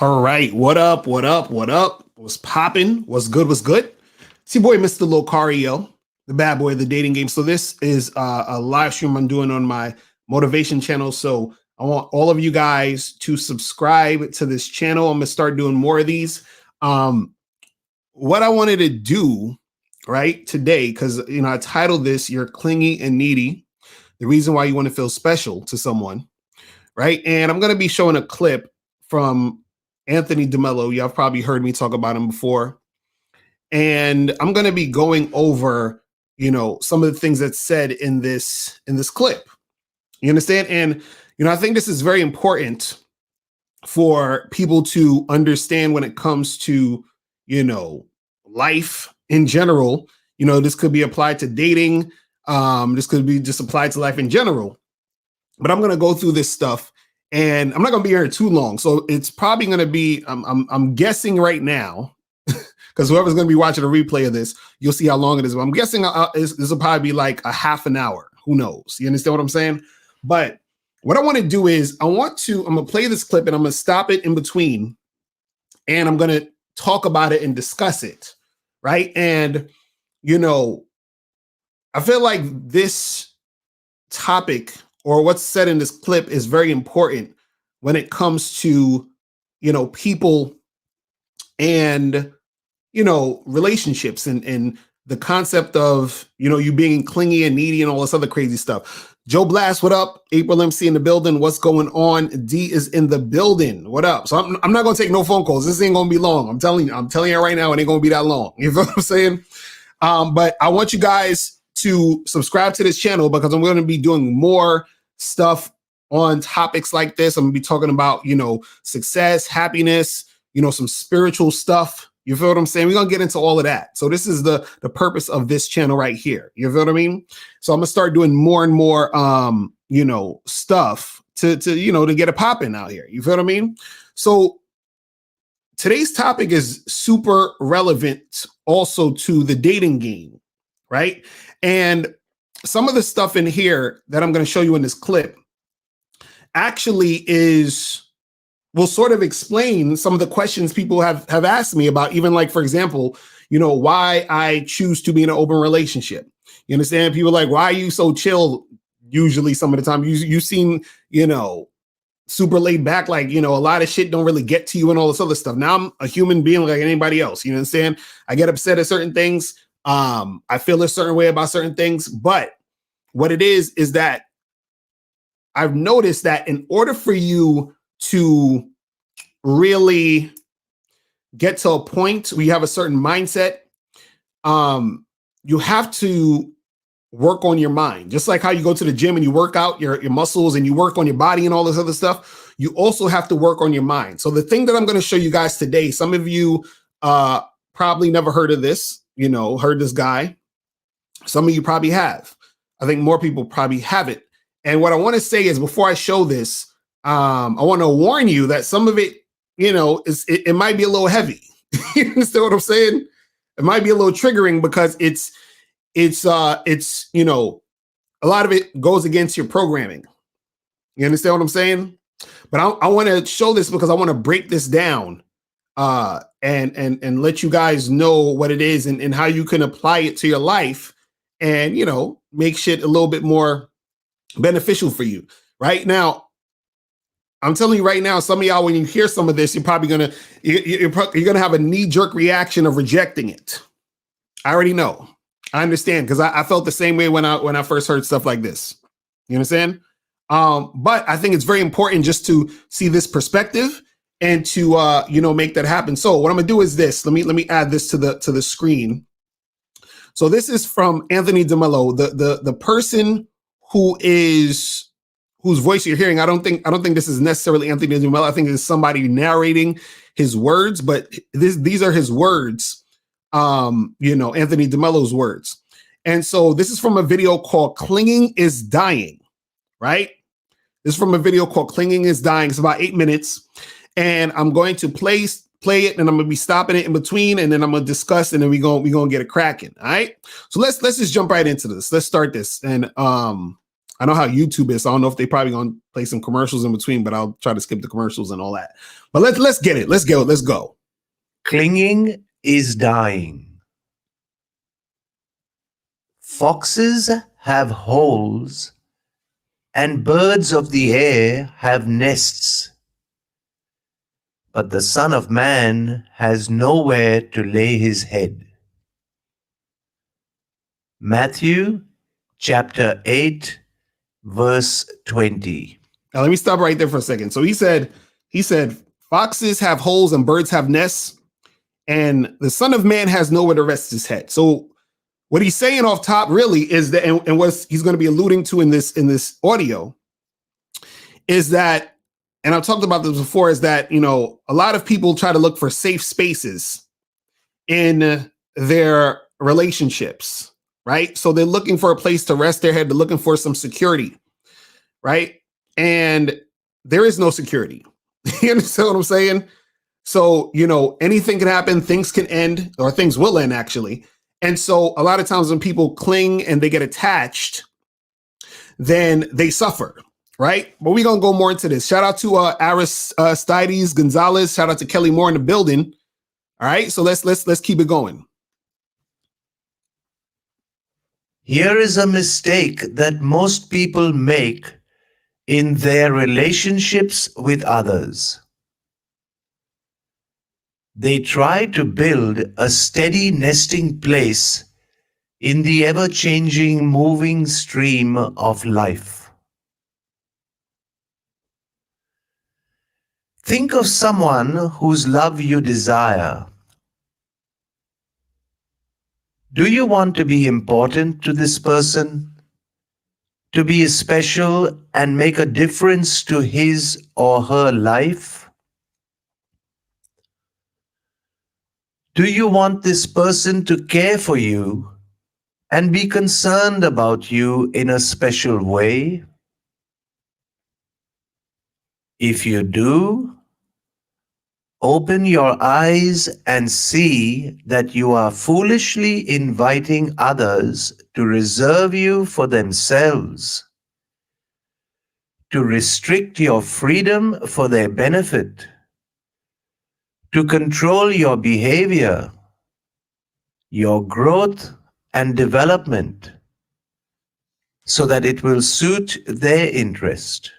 All right, what up? What up? What up? What's popping? What's good? What's good? It's your boy, Mr. Locario, the bad boy of the dating game. So this is a live stream I'm doing on my motivation channel. So I want all of you guys to subscribe to this channel. I'm gonna start doing more of these. What I wanted to do right today, because I titled this "You're Clingy and Needy: The Reason Why You Want to Feel Special to Someone," right? And I'm gonna be showing a clip from Anthony DeMello. Y'all have probably heard me talk about him before. And I'm going to be going over, some of the things that's said in this clip. You understand? And, I think this is very important for people to understand when it comes to, life in general. This could be applied to dating. This could be just applied to life in general. But I'm going to go through this stuff. And I'm not going to be here too long. So it's probably going to be, I'm guessing right now, because whoever's going to be watching a replay of this, you'll see how long it is. But I'm guessing this will probably be like a half an hour. Who knows? You understand what I'm saying? But what I want to do is I'm going to play this clip and I'm going to stop it in between. And I'm going to talk about it and discuss it. Right. And, I feel like this topic or what's said in this clip is very important when it comes to, people and, relationships and the concept of, you being clingy and needy and all this other crazy stuff. Joe Blast, what up? April MC in the building. What's going on? D is in the building. What up? So I'm not going to take no phone calls. This ain't going to be long. I'm telling you right now, it ain't going to be that long. You know what I'm saying? But I want you guys to subscribe to this channel because I'm going to be doing more stuff on topics like this. I'm going to be talking about, success, happiness, some spiritual stuff. You feel what I'm saying? We're going to get into all of that. So this is the purpose of this channel right here. You feel what I mean? So I'm going to start doing more and more, stuff to get it popping out here. You feel what I mean? So today's topic is super relevant also to the dating game, right? And some of the stuff in here that I'm going to show you in this clip actually will sort of explain some of the questions people have asked me about, even like, for example, why I choose to be in an open relationship. You understand? People are like, why are you so chill? Usually some of the time you seem, super laid back, like, a lot of shit don't really get to you and all this other stuff. Now I'm a human being like anybody else. You understand? I get upset at certain things. I feel a certain way about certain things, but what it is that I've noticed that in order for you to really get to a point where you have a certain mindset, you have to work on your mind. Just like how you go to the gym and you work out your muscles and you work on your body and all this other stuff, you also have to work on your mind. So the thing that I'm going to show you guys today, some of you probably never heard of this, heard this guy. Some of you probably have. I think more people probably haven't. And what I want to say is before I show this, I want to warn you that some of it, it might be a little heavy. You understand what I'm saying? It might be a little triggering because it's a lot of it goes against your programming. You understand what I'm saying? But I want to show this because I want to break this down and let you guys know what it is and how you can apply it to your life and, make shit a little bit more beneficial for you. Right now, I'm telling you right now, some of y'all, when you hear some of this, you're probably you're gonna have a knee-jerk reaction of rejecting it. I already know. I understand because I felt the same way when I first heard stuff like this. You understand? But I think it's very important just to see this perspective and to make that happen. So what I'm gonna do is this. Let me add this to the screen. So this is from Anthony DeMello, the person whose voice you're hearing. I don't think this is necessarily Anthony DeMello. I think it's somebody narrating his words, but these are his words. Anthony DeMello's words. And so this is from a video called Clinging is Dying, right? This is from a video called Clinging is Dying. It's about 8 minutes. And I'm going to play it and I'm going to be stopping it in between and then I'm going to discuss and then we're going to get it cracking. All right. So let's just jump right into this. Let's start this. And I know how YouTube is. So I don't know if they probably gonna play some commercials in between, but I'll try to skip the commercials and all that. But let's get it. Let's go. Let's go. Clinging is dying. Foxes have holes, and birds of the air have nests. But the Son of Man has nowhere to lay his head. Matthew chapter 8, verse 20. Now let me stop right there for a second. So he said, foxes have holes and birds have nests, and the Son of Man has nowhere to rest his head. So what he's saying off top really is that, and what he's going to be alluding to in this audio is that, and I've talked about this before, is that, you know, a lot of people try to look for safe spaces in their relationships, right? So they're looking for a place to rest their head. They're looking for some security, right? And there is no security. You understand what I'm saying? So, you know, anything can happen, things can end, or things will end actually. And so a lot of times when people cling and they get attached, then they suffer, right? But we're going to go more into this. Shout out to Aristides Gonzalez. Shout out to Kelly Moore in the building. All right, so let's keep it going. Here is a mistake that most people make in their relationships with others. They try to build a steady nesting place in the ever-changing, moving stream of life. Think of someone whose love you desire. Do you want to be important to this person? To be special and make a difference to his or her life? Do you want this person to care for you and be concerned about you in a special way? If you do, open your eyes and see that you are foolishly inviting others to reserve you for themselves, to restrict your freedom for their benefit, to control your behavior, your growth and development, so that it will suit their interest.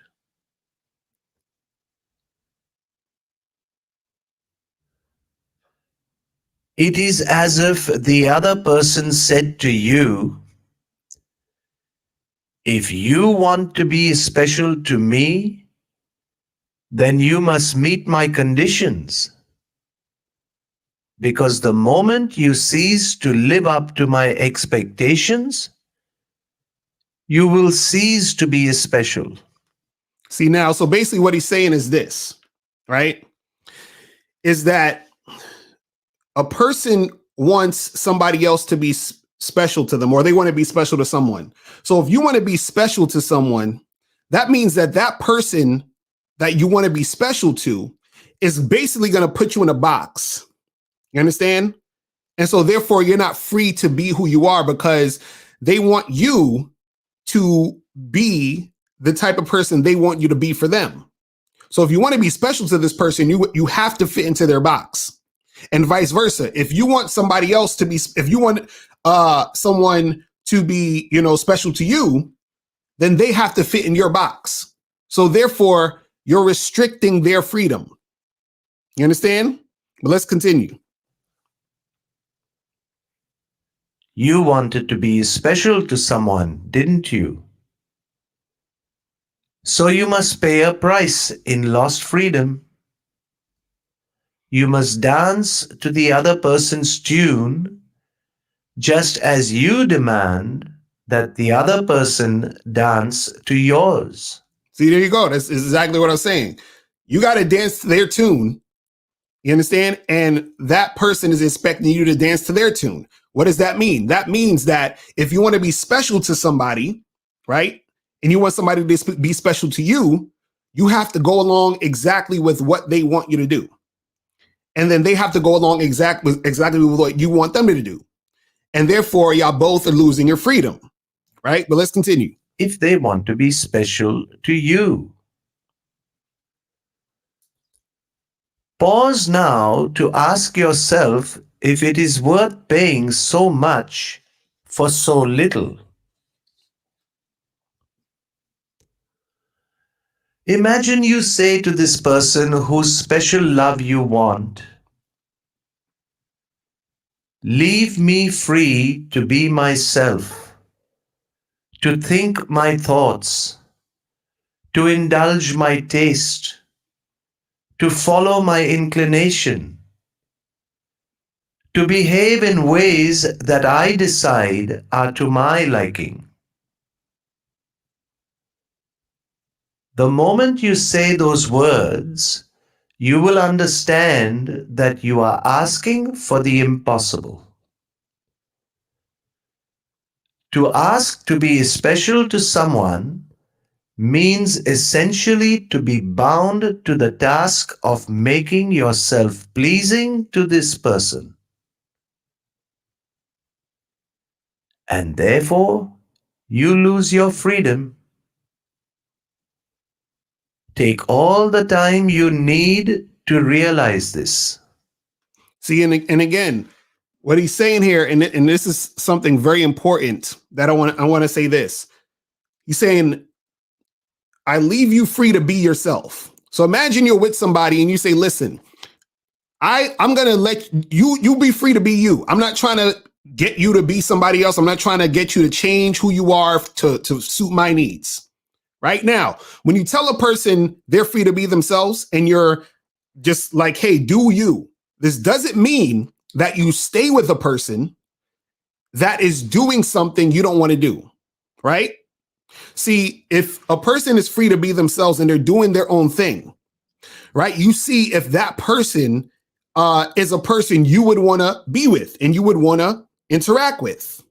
It is as if the other person said to you, "If you want to be special to me, then you must meet my conditions. Because the moment you cease to live up to my expectations, you will cease to be special." See now, so basically what he's saying is this, right? Is that a person wants somebody else to be special to them, or they want to be special to someone. So if you want to be special to someone, that means that that person that you want to be special to is basically going to put you in a box. You understand? And so therefore you're not free to be who you are, because they want you to be the type of person they want you to be for them. So if you want to be special to this person, you have to fit into their box, and vice versa. If you want somebody else to be, if you want someone to be, you know, special to you, then they have to fit in your box. So therefore you're restricting their freedom. You understand? But let's continue. You wanted to be special to someone, didn't you? So you must pay a price in lost freedom. You must dance to the other person's tune, just as you demand that the other person dance to yours. See, there you go. That's exactly what I'm saying. You got to dance to their tune. You understand? And that person is expecting you to dance to their tune. What does that mean? That means that if you want to be special to somebody, right, and you want somebody to be special to you, you have to go along exactly with what they want you to do. And then they have to go along exactly with what you want them to do. And therefore, y'all both are losing your freedom, right? But let's continue. if they want to be special to you. Pause now to ask yourself if it is worth paying so much for so little. Imagine you say to this person whose special love you want, "Leave me free to be myself, to think my thoughts, to indulge my taste, to follow my inclination, to behave in ways that I decide are to my liking." The moment you say those words, you will understand that you are asking for the impossible. To ask to be special to someone means essentially to be bound to the task of making yourself pleasing to this person. And therefore, you lose your freedom. Take all the time you need to realize this. See, and again, what he's saying here, and this is something very important that I want to say this. He's saying, I leave you free to be yourself. So imagine you're with somebody and you say, listen, I'm gonna let you be free to be you. I'm not trying to get you to be somebody else. I'm not trying to get you to change who you are to suit my needs. Right now, when you tell a person they're free to be themselves and you're just like, hey, do you, this doesn't mean that you stay with a person that is doing something you don't want to do, right? See, if a person is free to be themselves and they're doing their own thing, right? You see if that person is a person you would want to be with and you would want to interact with.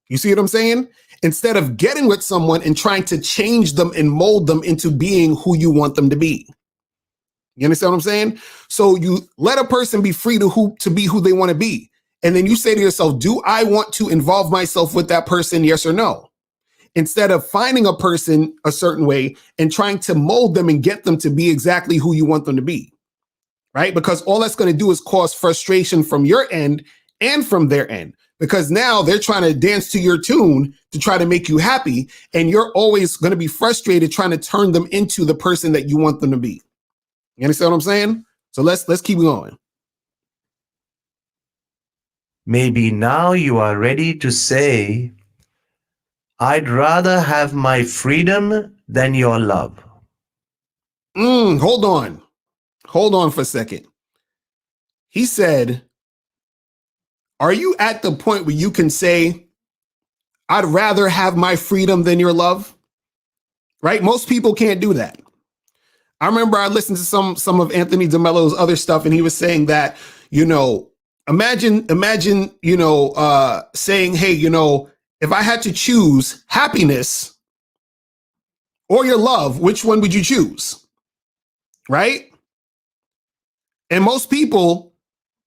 You see what I'm saying? Instead of getting with someone and trying to change them and mold them into being who you want them to be. You understand what I'm saying? So you let a person be free to be who they want to be. And then you say to yourself, do I want to involve myself with that person? Yes or no? Instead of finding a person a certain way and trying to mold them and get them to be exactly who you want them to be. Right? Because all that's going to do is cause frustration from your end and from their end. Because now they're trying to dance to your tune to try to make you happy. And you're always going to be frustrated trying to turn them into the person that you want them to be. You understand what I'm saying? So let's keep going. Maybe now you are ready to say, "I'd rather have my freedom than your love." Hold on. Hold on for a second. He said, are you at the point where you can say, I'd rather have my freedom than your love? Right? Most people can't do that. I remember I listened to some of Anthony DeMello's other stuff, and he was saying that, imagine, saying, hey, if I had to choose happiness or your love, which one would you choose? Right? And most people,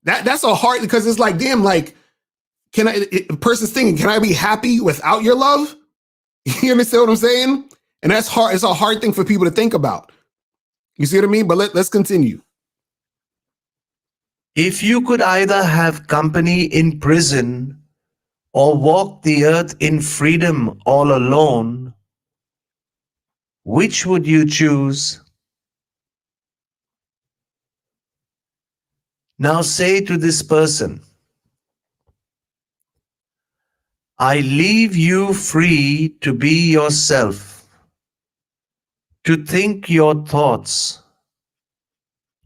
that's a hard, because it's like, damn, like, a person's thinking, can I be happy without your love? You understand what I'm saying? And that's hard. It's a hard thing for people to think about. You see what I mean? But let's continue. If you could either have company in prison or walk the earth in freedom all alone, which would you choose? Now say to this person, "I leave you free to be yourself, to think your thoughts,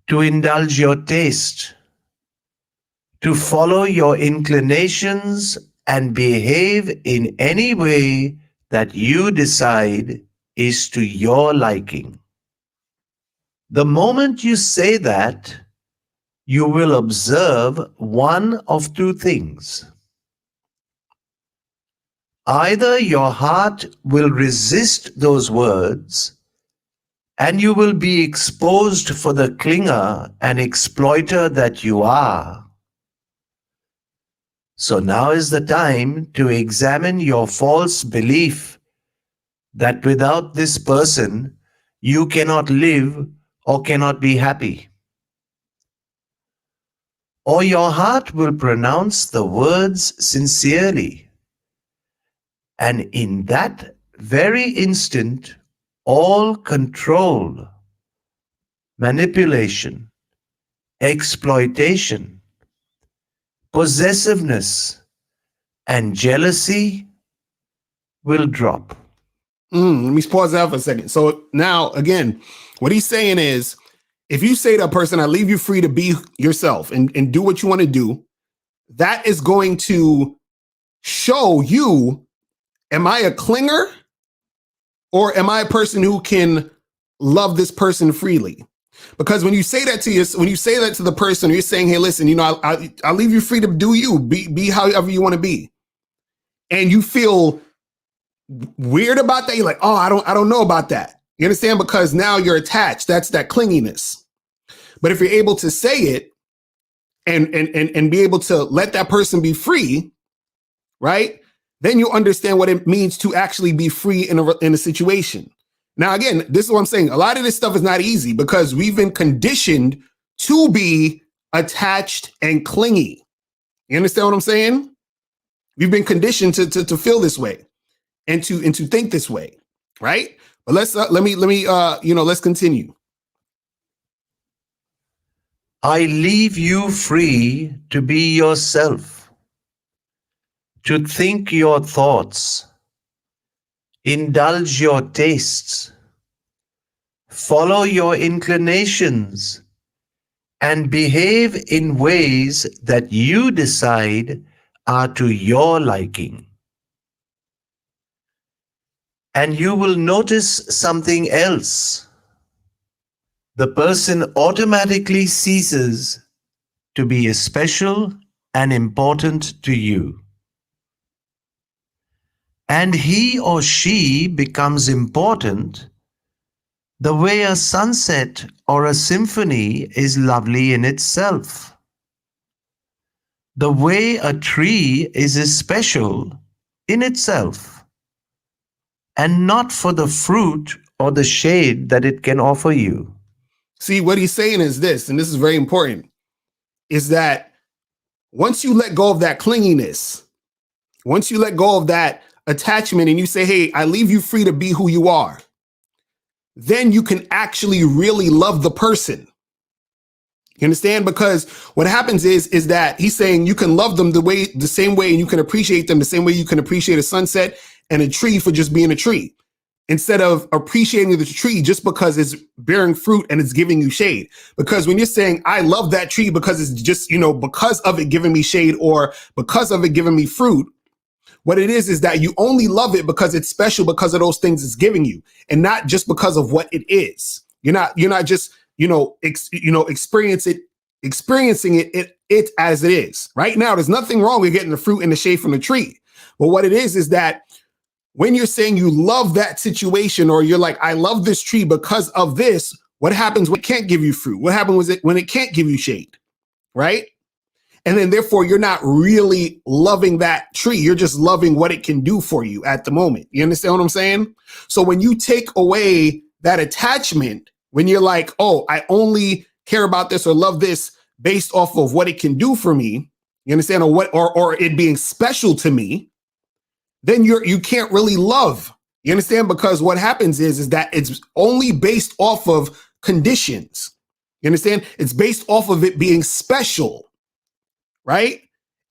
to indulge your taste, to follow your inclinations and behave in any way that you decide is to your liking." The moment you say that, you will observe one of two things. Either your heart will resist those words, and you will be exposed for the clinger and exploiter that you are. So now is the time to examine your false belief that without this person, you cannot live or cannot be happy. Or your heart will pronounce the words sincerely, and in that very instant, all control, manipulation, exploitation, possessiveness, and jealousy will drop. Let me pause that for a second. So now, again, what he's saying is, if you say to a person, I leave you free to be yourself and do what you want to do, that is going to show you, am I a clinger or am I a person who can love this person freely? Because when you say that to when you say that to the person, you're saying, hey, listen, I'll leave you free to do you, be however you want to be. And you feel weird about that. You're like, oh, I don't know about that. You understand? Because now you're attached. That's that clinginess. But if you're able to say it and be able to let that person be free, right? Then you understand what it means to actually be free in a situation. Now, again, this is what I'm saying. A lot of this stuff is not easy because we've been conditioned to be attached and clingy. You understand what I'm saying? We've been conditioned to feel this way and to think this way, right? But let's continue. I leave you free to be yourself, to think your thoughts, indulge your tastes, follow your inclinations, and behave in ways that you decide are to your liking. And you will notice something else. The person automatically ceases to be special and important to you. And he or she becomes important the way a sunset or a symphony is lovely in itself. The way a tree is special in itself, and not for the fruit or the shade that it can offer you. See, what he's saying is this, and this is very important, is that once you let go of that clinginess, once you let go of that attachment and you say, hey, I leave you free to be who you are, then you can actually really love the person. You understand? Because what happens is that he's saying you can love them the same way, and you can appreciate them the same way you can appreciate a sunset and a tree for just being a tree, instead of appreciating the tree just because it's bearing fruit and it's giving you shade. Because when you're saying, I love that tree because it's just, because of it giving me shade or because of it giving me fruit, what it is that you only love it because it's special because of those things it's giving you, and not just because of what it is. You're not just, experiencing it as it is. Right now, there's nothing wrong with getting the fruit and the shade from the tree. But what it is that when you're saying you love that situation, or you're like, I love this tree because of this, what happens when it can't give you fruit? What happens when it can't give you shade, right? And then therefore, you're not really loving that tree. You're just loving what it can do for you at the moment. You understand what I'm saying? So when you take away that attachment, when you're like, oh, I only care about this or love this based off of what it can do for me, you understand, or it being special to me, then you can't really love. You understand? Because what happens is that it's only based off of conditions. You understand? It's based off of it being special, right?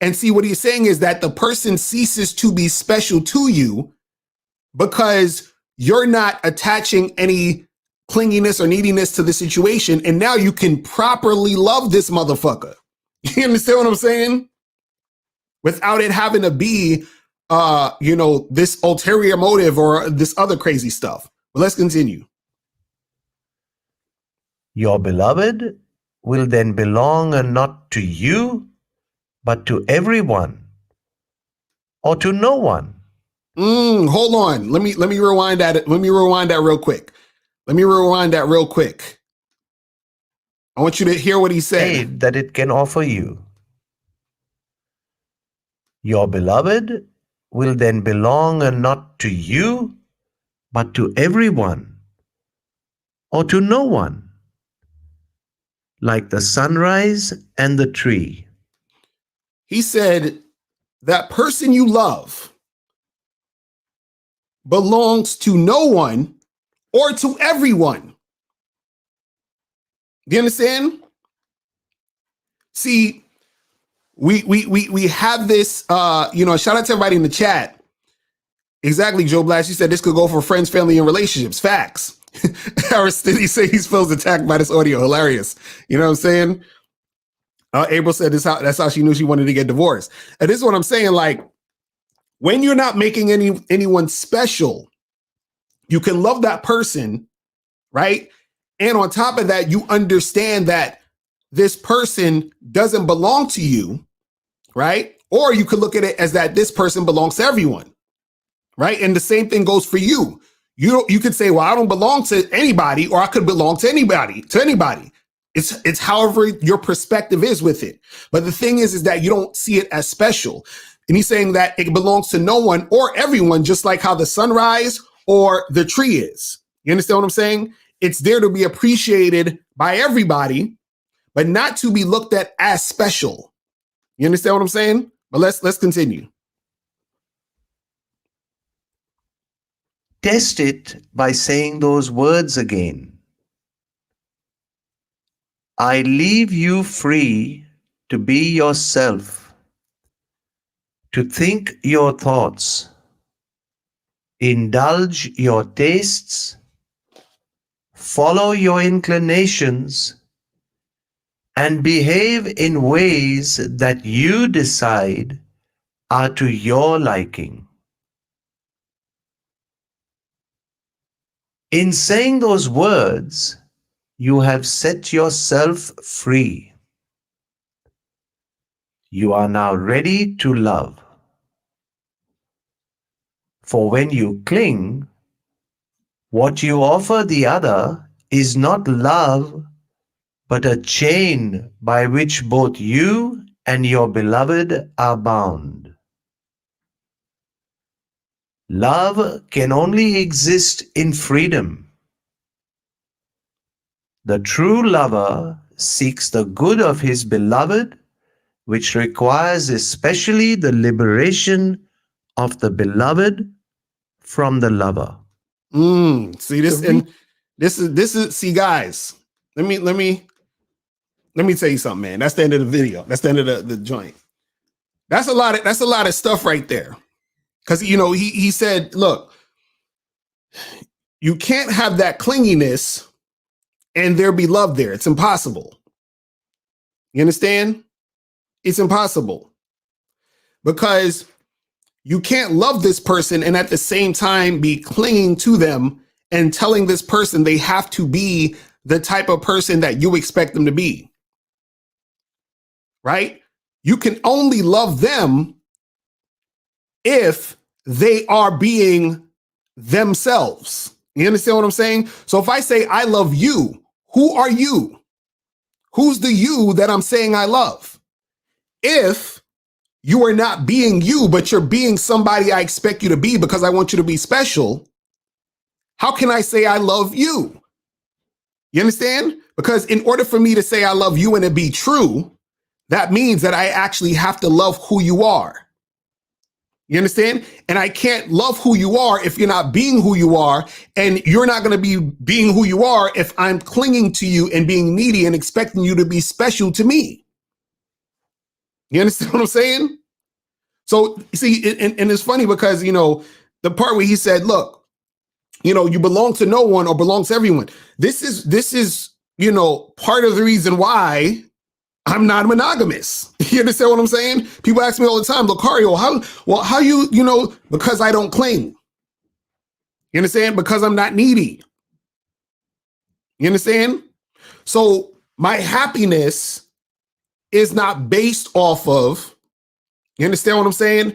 And see, what he's saying is that the person ceases to be special to you because you're not attaching any clinginess or neediness to the situation. And now you can properly love this motherfucker. You understand what I'm saying? Without it having to be this ulterior motive or this other crazy stuff. But let's continue. Your beloved will then belong not to you, but to everyone, or to no one. Hold on. Let me rewind that. Let me rewind that real quick. I want you to hear what he said. Aid that it can offer you. Your beloved will then belong not to you, but to everyone or to no one, like the sunrise and the tree. He said, that person you love belongs to no one or to everyone. Do you understand? See, we have this, shout out to everybody in the chat. Exactly, Joe Blash. You said this could go for friends, family, and relationships. Facts. Aristide say he feels attacked by this audio. Hilarious. You know what I'm saying? April said that's how she knew she wanted to get divorced. And this is what I'm saying. Like, when you're not making anyone special, you can love that person, right? And on top of that, you understand that this person doesn't belong to you, right? Or you could look at it as that this person belongs to everyone, right? And the same thing goes for you. You could say, well, I don't belong to anybody, or I could belong to anybody. It's however your perspective is with it. But the thing is that you don't see it as special. And he's saying that it belongs to no one or everyone, just like how the sunrise or the tree is. You understand what I'm saying? It's there to be appreciated by everybody, but not to be looked at as special. You understand what I'm saying? But let's continue. Test it by saying those words again. I leave you free to be yourself, to think your thoughts, indulge your tastes, follow your inclinations, and behave in ways that you decide are to your liking. In saying those words, you have set yourself free. You are now ready to love. For when you cling, what you offer the other is not love, but a chain by which both you and your beloved are bound. Love can only exist in freedom. The true lover seeks the good of his beloved, which requires especially the liberation of the beloved from the lover. See this, and this is see, guys. Let me tell you something, man. That's the end of the video. That's the end of the joint. That's a lot of stuff right there. Because he said, look, you can't have that clinginess and there be love there. It's impossible. You understand? It's impossible. Because you can't love this person and at the same time be clinging to them and telling this person they have to be the type of person that you expect them to be. Right? You can only love them if they are being themselves. You understand what I'm saying? So if I say I love you, who are you? Who's the you that I'm saying I love? If you are not being you, but you're being somebody I expect you to be because I want you to be special, how can I say I love you? You understand? Because in order for me to say I love you and it be true, that means that I actually have to love who you are. You understand? And I can't love who you are if you're not being who you are, and you're not going to be being who you are if I'm clinging to you and being needy and expecting you to be special to me. You understand what I'm saying? So, see, and it's funny because, the part where he said, look, you belong to no one or belong to everyone. This is, part of the reason why I'm not monogamous. You understand what I'm saying? People ask me all the time, Lucario, how you, because I don't cling. You understand? Because I'm not needy. You understand? So my happiness is not based off of, you understand what I'm saying?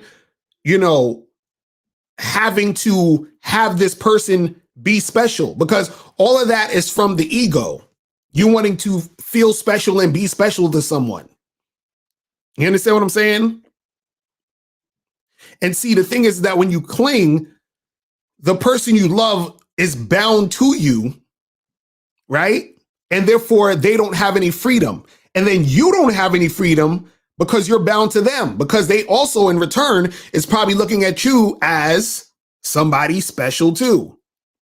Having to have this person be special, because all of that is from the ego. You wanting to feel special and be special to someone. You understand what I'm saying? And see, the thing is that when you cling, the person you love is bound to you, right? And therefore they don't have any freedom. And then you don't have any freedom because you're bound to them, because they also in return is probably looking at you as somebody special too.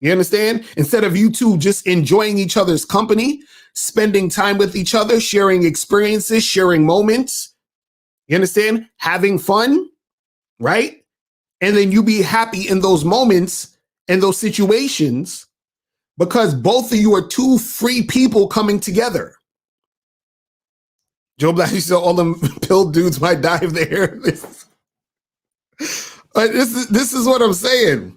You understand? Instead of you two just enjoying each other's company, spending time with each other, sharing experiences, sharing moments, you understand? Having fun, right? And then you be happy in those moments and those situations because both of you are two free people coming together. Joe Black used to say all them pill dudes might die if they hear this. This is what I'm saying.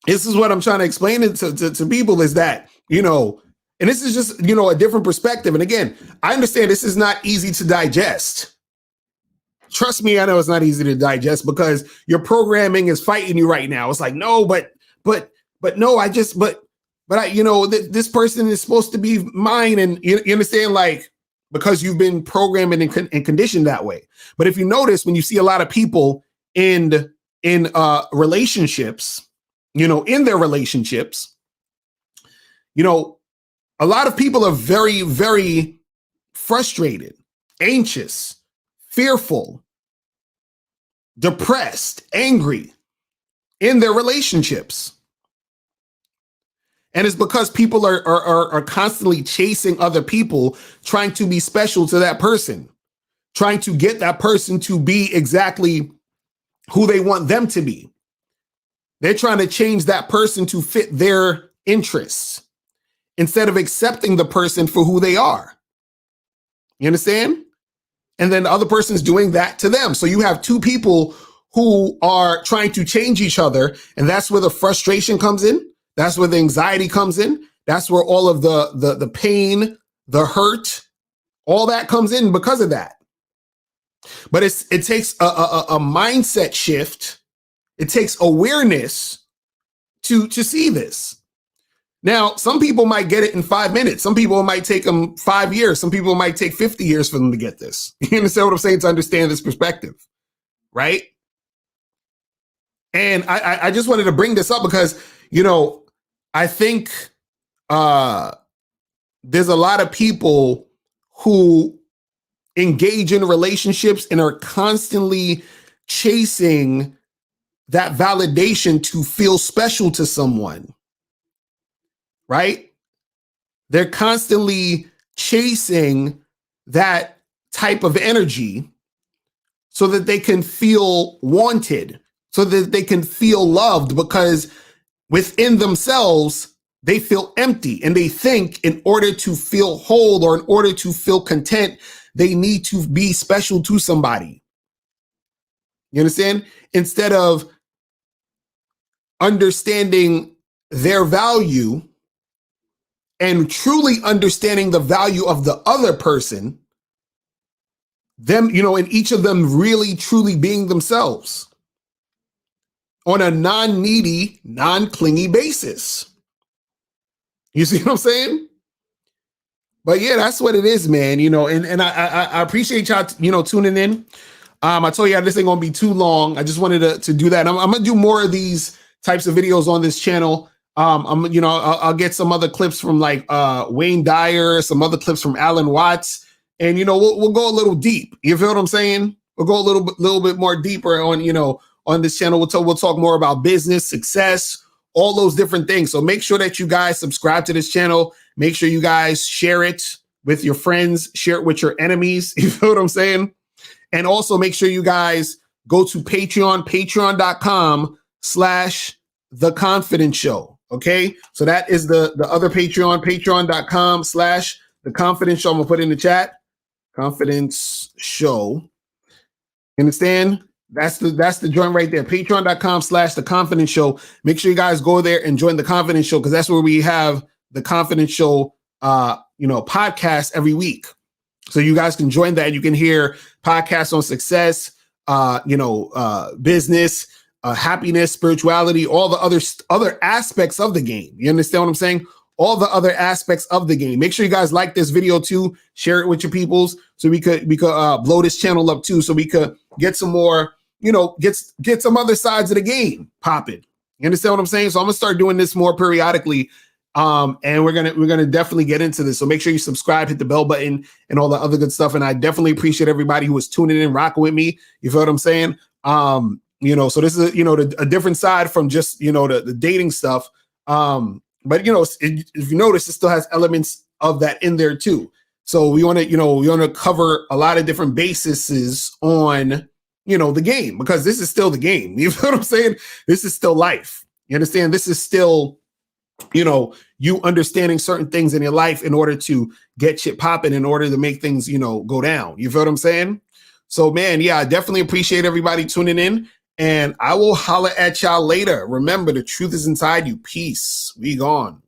This is what I'm trying to explain it to people is that, you know, and this is just, you know, a different perspective. And again, I understand this is not easy to digest. Trust me, I know it's not easy to digest because your programming is fighting you right now. It's like, no, but no, but I, you know, this person is supposed to be mine. And you understand, like, because you've been programmed and conditioned that way. But if you notice, when you see a lot of people in relationships, you know, in their relationships, you know, a lot of people are very, very frustrated, anxious, fearful, depressed, angry in their relationships. And it's because people are constantly chasing other people, trying to be special to that person, trying to get that person to be exactly who they want them to be. They're trying to change that person to fit their interests instead of accepting the person for who they are. You understand? And then the other person's doing that to them. So you have two people who are trying to change each other. And that's where the frustration comes in. That's where the anxiety comes in. That's where all of the pain, the hurt, all that comes in because of that. But it takes a mindset shift. It takes awareness to see this. Now, some people might get it in 5 minutes. Some people might take them 5 years. Some people might take 50 years for them to get this. You understand what I'm saying? To understand this perspective, right? And I just wanted to bring this up because, you know, I think there's a lot of people who engage in relationships and are constantly chasing that validation to feel special to someone, right? They're constantly chasing that type of energy so that they can feel wanted, so that they can feel loved, because within themselves, they feel empty and they think in order to feel whole or in order to feel content, they need to be special to somebody. You understand? Instead of understanding their value and truly understanding the value of the other person, them, you know, and each of them really truly being themselves on a non-needy, non-clingy basis. You see what I'm saying? But yeah, that's what it is, man. You know, and I appreciate y'all, you know, tuning in. I told you this ain't gonna be too long. I just wanted to do that. I'm gonna do more of these types of videos on this channel. I'll get some other clips from like Wayne Dyer, some other clips from Alan Watts, and you know, we'll go a little deep. You feel what I'm saying? We'll go a little bit more deeper on, you know, on this channel. We'll talk more about business, success, all those different things. So make sure that you guys subscribe to this channel. Make sure you guys share it with your friends, share it with your enemies. You feel what I'm saying? And also make sure you guys go to Patreon, patreon.com/The Confidence Show. Okay. So that is the other Patreon, patreon.com/The Confidence Show. I'm gonna put it in the chat. Confidence Show. Understand? That's the joint right there. Patreon.com/The Confidence Show. Make sure you guys go there and join The Confidence Show, because that's where we have The Confidence Show podcast every week. So you guys can join that. You can hear podcasts on success, business, happiness, spirituality, all the other aspects of the game. You understand what I'm saying? All the other aspects of the game. Make sure you guys like this video too. Share it with your peoples so we could blow this channel up too, so we could get some more, get some other sides of the game popping. You understand what I'm saying? So I'm gonna start doing this more periodically. And we're gonna definitely get into this. So make sure you subscribe, hit the bell button, and all the other good stuff. And I definitely appreciate everybody who is tuning in, rocking with me. You feel what I'm saying? So this is a different side from just the dating stuff. But if you notice, it still has elements of that in there too. So we want to cover a lot of different bases on the game, because this is still the game. You feel what I'm saying? This is still life. You understand? This is still you understanding certain things in your life in order to get shit popping, in order to make things go down. You feel what I'm saying? So man, yeah, I definitely appreciate everybody tuning in, and I will holler at y'all later. Remember, the truth is inside you. Peace. We gone.